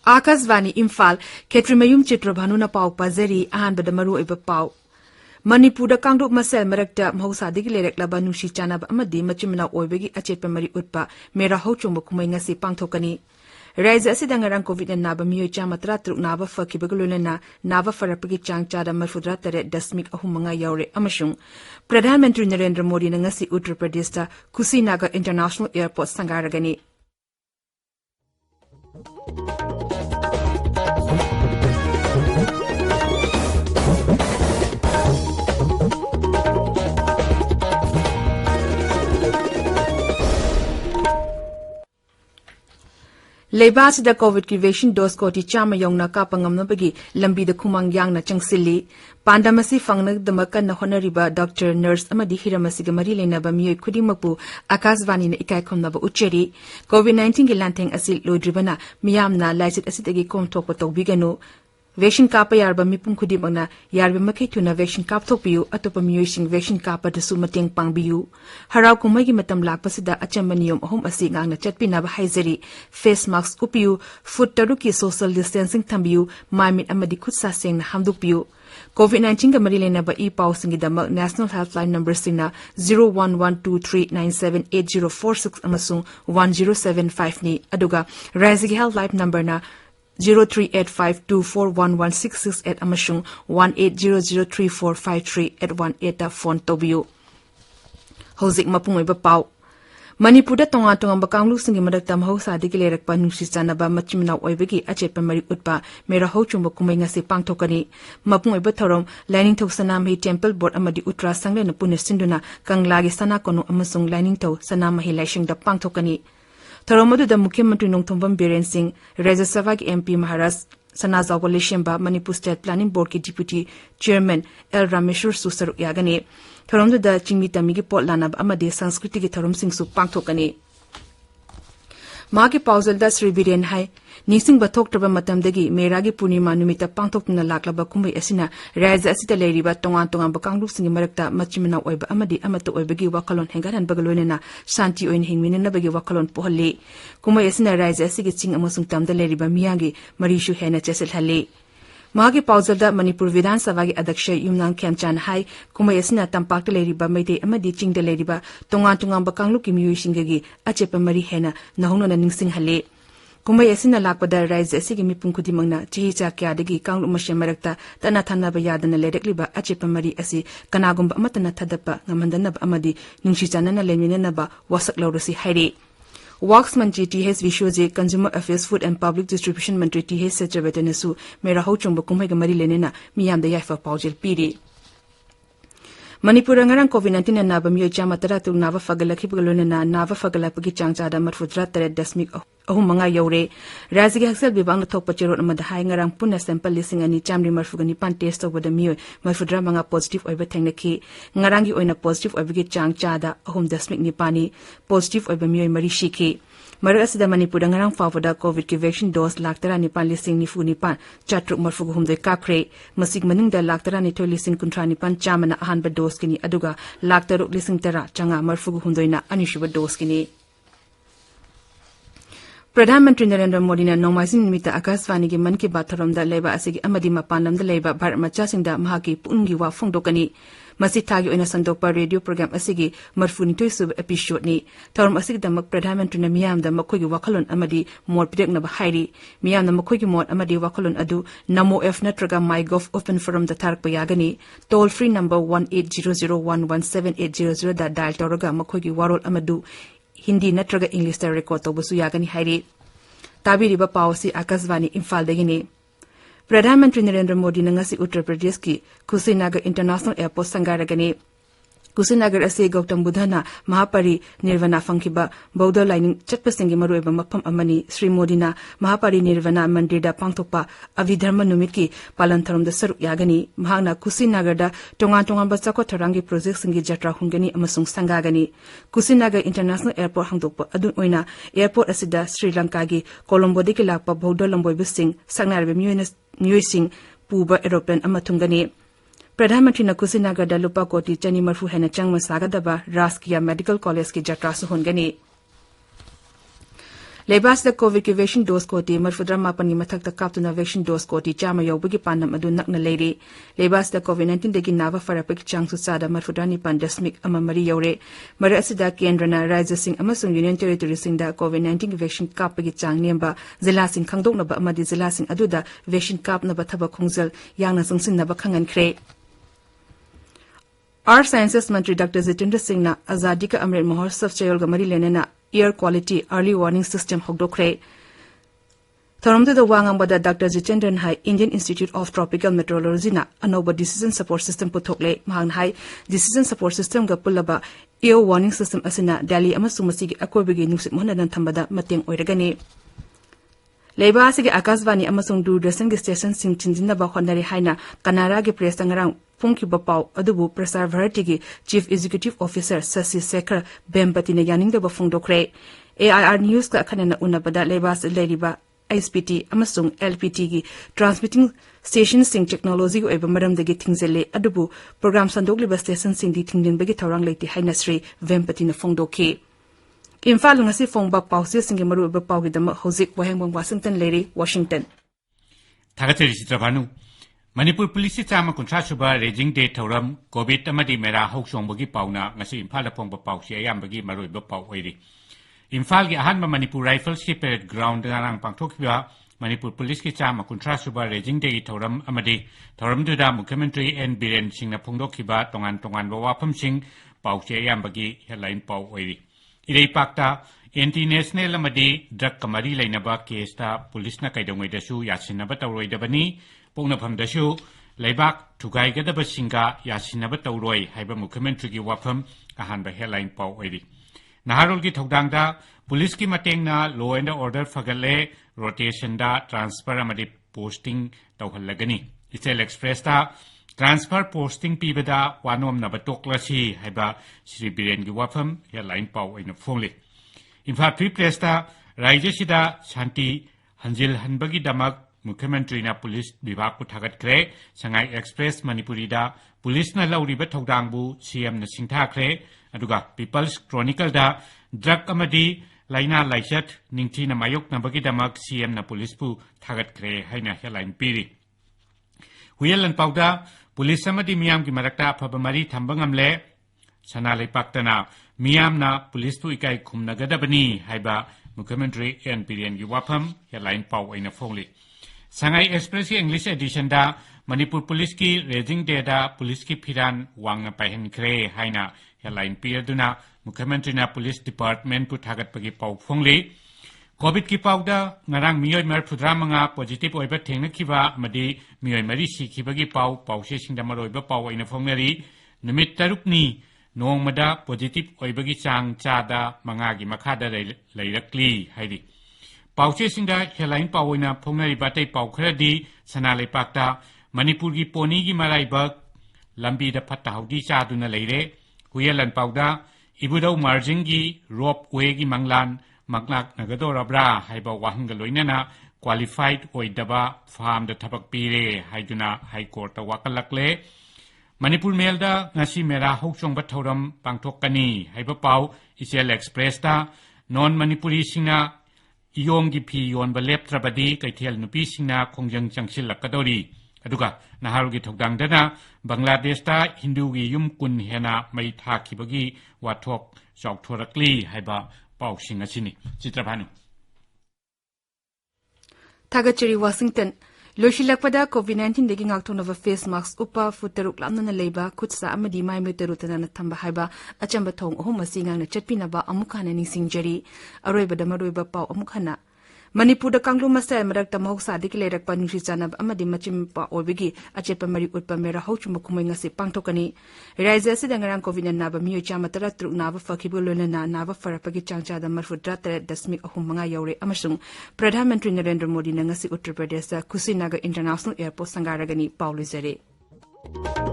Akashvani Imphal Ksh Chitrabhanu na pau pazari ahanbada maru iba pau Manipur Kangduk Masel Marakta Mahosadi Lerek Laba Nushi Chanab Amadi Machimana Oibegi Achetpa Mari Utpa Mera Hochumba Kumangasi Pangtokani Raisa Sidangarang COVID and Naba Mio Chamatra Truk Naba Fakibaguluna Nava Farapagi Chang Chada Marfudra Tare Dasmik Ahumanga Yaure Amashung Pradhan Mantri Narendra Modi Nangasi Uttar Pradesh Kusinagar International Airport Sangaragani Lebas da COVID ki vaccine dose ko ti chama yong na kapangam na bagi lambi da kumang yang na changsili pandamasi fangna da makan na honoriba doctor nurse amadi hiramasi ga mari lena ba miyoy khudimakpu Akashvani na ikai khomna ba ucheri COVID-19 ki lanteng asil lodribana miyam na laisit asitagi kom thok pa tawbiganu Vaccine kapa yarba mipum khudimangna yarba makai tuna vaccine kap thokpiu atopa miyoysing vaccine kapa da su mateng pangbiu haraw kumai gi matam lakpasida achamba niyom ahum asi ngangna chatpina ba haizari face mask upiu foot taruki social distancing thambiu mamit amadi khutsa seng na hamdukpiu COVID-19 ga mari lena ba e pau singi damak national helpline number sina 0112397846 amasung 1075 ni aduga rising helpline number na 0385241166 at amashung 18003453 at 18 da phone tobiu Hozik mapungoi ba pau Manipur da tonga bakanglu singi madakta mahausa digi lerak pa nusi chanaba machimna oibagi achetpa mari utpa mera hochumba kumai ngasi pangthokani mapungoi ba thorom lining thok sanam hi temple board amadi utra sangle na punis sinduna kanglagi sana kono amasung lining thok sanam hi laishing da pangthokani Tharomadu da Mukhyamantri Nongthombam Biren Singh, Rajya Sabha ki MP Maharaj Sanazawal Leshemba, Manipur State Planning Board ki Deputy Chairman L. Rameshwar Susaru Yagane, Tharomadu da Chingmi Tamigi Pot Lanab Amade Sanskriti ki Tharom Singh Su Pangthokane. Maki Pausal da Sri Biren Hai, Nising Bathok Traba Matamdagi, Meragi Purnima Numita Pangthokna Laklaba Kumbai Asina, Rajya Asita Leriba Tongan Bakanglu Singi Marakta Machimana Oiba Amadi Amatu Oibagi Wakalon Hengaran Bagalonena, Shanti Oin Hingmina Bagi Wakalon Pohale, Kumbai Asina Rajya Asigi Ching Amusung Tamda Leriba Miyagi, Marishu Hena Chesel Hale. Magi Pausal da Manipur Vidhan Sabha ki Adaksha Yumnang Kemchan Hai, Kumbai Asina Tampak Leriba Maite Amadi Ching de Leriba, Tongan Bakanglu ki Miyuishingagi, Achepa Mari Hena, Nahuna Ningsing Hale. Kumbai asina lakpada Rajya asigi mipum khudimangna chihi cha kyadagi kanglu mashem marakta tana thanaba yadana lerekliba achepa mari asi kanagumba amatana thadapa ngamandanaba amadi ningshi chanana leminanaba wasak lawrasi haire Works Mantri T.H. Vishwaje, Consumer Affairs, Food and Public Distribution Mantri T.H. Chitrabhanu Mera Hochumba Kumai ga mari lenena miyamda yaifa paujel piri Manipur ngarang COVID-19 na naba miyo chama tara tu nava fagalaki pagalona na nava fagalapagi changchada marfudra tare dasmik ahum mga yaure Rajya Haksel Bibang na thokpa chirot amada hai ngarang punna sample lising ani chamri marfugani pan test of the miyo marfudra mga positive oiba thengnaki ngarangi oina positive oibagi changchada ahum dasmik nipani positive oiba miyo mari shiki Marasida Manipur ngarang fawada COVID ki vaccine dose laktara nipan lising nifu nipan chatruk marfugu humde kakre masig maningda laktara ni thoi lising kuntra nipan chamana ahanba dose kini aduga laktaruk lising tara changa marfugu humdoina anishuba dose kini Pradhan Mantri Narendra Modi na Nongmaisin Nimita Akashvani ki Man ki Baat tharamda leba asigi amadi mapanlamda leba Bharat macha singda mahaki pungi wa phongdokani Masi thagi oina sandokpa radio program asigi marfuni toisub episode ni tharum asigi damak Pradhan Mantri na miyamda makhogi wakhalon amadi mot pidekna ba hairi miyamda makhogi mot amadi wakhalon adu namo f natraga mygov open forum da tharak pa yagani toll free number 1800117800 da dial tawraga makhogi warol amadu Hindi natraga English ta record tobusu yagani hairi tabiriba pawsi Akashvani Imphal dagini Pradhan Mantri Narendra Modi na ngasi Uttar Pradesh ki Kusinagar International Airport sangaragani Kusinagar ase Gautam Buddhana Mahapari Nirvana Funkiba Bauddha Lining Chatpasingi Marueba Mapam Amani Sri Modina Mahapari Nirvana Mandirda Pangtokpa Avidharma Numiki Palantharum the Saruk Yagani Mahana Kusinagarda Tongan Tongan Basako Tarangi Project Singi Jatra Hungani Amasung Sangagani Kusinagar International Airport Hangtokpa Adun Oina Airport Asida Sri Lankagi Colombo Diki Lakpa Bauddha Lamboy Bising Sangnarbe Muising Puba Aeroplane Amatungani Pradhan Mantri na Kusinagarda lupa koti chani marfu hena changma sagadaba Raskiya Medical College ki jatra suhungani. Lebas da COVID ki vaccine dose koti marfudra mapani mathak ta kaptuna vaccine dose koti chama yobagi panam adu nakna leiri. Lebas da COVID-19 degi nava farapik chang susada marfudra ni pandasmik amamari yore. Mara asida kendrana Raja Singh amasung Union Territory Singh da COVID-19 vaccine kapagi chang niamba zila sing khangdok na ba amadi zila sing aduda vaccine kap na ba thaba khungzal yang na sungsin na ba khangan kre. Our Sciences Mantri Dr. Jitendra Singh na Azadi ka Amrit Mahotsav Chayol Gamari Lene na Air Quality Early Warning System Hogdokre. Thoramdu the Wangambada Dr. Jitendra Hai Indian Institute of Tropical Meteorology na Anoba Decision Support System Putokle Mahang Hai Decision Support System Gapulaba Air Warning System Asina Delhi Amasumasi Akobigi Nusit Mohanan Tambada Mateng Oiragani. Leba Sigi Akasvani Amasung Durdasan Station Sim Chinjina Bahonari Haina Kanara ge Press Tangarang Punki Bapau Adubu Prasar Bharati Chief Executive Officer Sasi Sekhar Bempatine Yaning the Bafungdokre AIR News ka Kanana Unabada Lebas Leriba ISPT Amasung LPT gi Transmitting Station Sing Technology go eba madam degi thingzele adubu program sandogli ba station sing di thingden begi thorang leiti Hainasri Bempatine Fungdoke Imphal ngasi Fongba Pause singi maru ba pau gi dama Hozik Wahengbam Washington Lady Washington Ksh Chitrabhanu Manipuri Police Chama Kuntra Suba Raging Day Thoram COVID Amadi Mera Hoksongbagi Pauna ngasi Imphal Pongba Pause Ayambagi Maru ba pau oiri Imphal gi ahanba Manipur Rifles ki parade ground ngarang pangthokba Manipur Police ki chama kuntra suba raging day thoram amadi thoram duda Mukhyamantri N Biren Singh na phongdokhiba tongan ba wafam sing pause ayambagi headline pau oiri irei pakta anti-national amadi drug kamari lainaba case ta police na kaidongoi dasu yasinaba tawroi dabani pongnafam dasu leibak thugai gadaba singa yasinaba tawroi haiba Mukhyamantri gi wafam ahanba headline pau oiri Naharol ki thokdangda police ki mateng na law and order fagale rotation da transfer amadi posting tawhallagani Ichel Express da transfer posting pibada wanom na batoklasi haiba Sri Biren gi wafam headline pau oina phongli Imphal Free Press da Raija sida Shanti Hanjil Hanbagi damak Mukhyamantri na police bibhag ku thagat kre Sangai Express Manipuri da police na lauriba thokdangbu CM na singtha kre aduga People's Chronicle da drug amadi laina laisat ningthi na mayok na bagi damak CM na police pu thagat kre haina headline piri Huyelan pauda police amadi miyam ki marakta phabamari thambangamle sanalai paktana miyam na police pu ikai khumnagadabani haiba Mukhyamantri N Biren gi wafam headline pau aina phongli Sangai Express English edition da Manipur Police ki raging day da police ki phiran wangna pahen kre haina headline piraduna Mukhyamantri na Police Department pu thagat pagi pau phongli COVID ki pauda ngarang miyoi mar phudra manga positive oiba thengna khiba amadi miyoi mari sikhibagi pau se singda maroiba pau aina phongnari numit tarukni nongmada positive oibagi chang chada manga gi makhada leirakli haidi pauche singda headline pau oina phongnari batai pau khradi sanalai pakta Manipur gi poni gi maraiba lambi da phatta haudi chaduna leire Huyelan pauda ibudau margin gi rope way gi manglan maklak nagadorabra haiba wahanga loinana qualified oidaba farm da thabak pire haiduna high court ta wakalakle Manipur Mail da ngasi mera hokchongba thoram pangthokani haiba pau Ichel Express ta non Manipuri singna iyong gi phi yonba leptrabadi kaithel nupi singna khongjang changsil lakadori aduga Naharu gi thokdangdana Bangladesh ta Hindu gi yum kun hena mai thakibagi wathok chawthorakli haiba pau sing asini Chitrabhanu Thagachiri Washington Loshilakpada COVID-19 degi ngakthonava face mask upa futaruk lamna leiba khutsa amadi mai muterutana na thamba haiba achamba thong ohum asingang na chatpinaba amukhana ningsingjari aroiba da maroiba pau amukhana Manipur Kanglu Masa Marak Tamok Sadik Lerak Panushi Chanab Amadi Machimpa Obigi, Achepa Mari Utpa Mera Hochumukumangasi Pantokani, Rise Sidangaran Kovina Naba Mu Chamatara Truk Nava Fakibuluna Nava Farapagi Chancha the Marfudrata Dasmik Ahumanga Yore Amasung, Pradhan Mantri Narendra Modi Nangasi Uttar Pradesh, Kusinaga International Airport Sangaragani, Paulizere.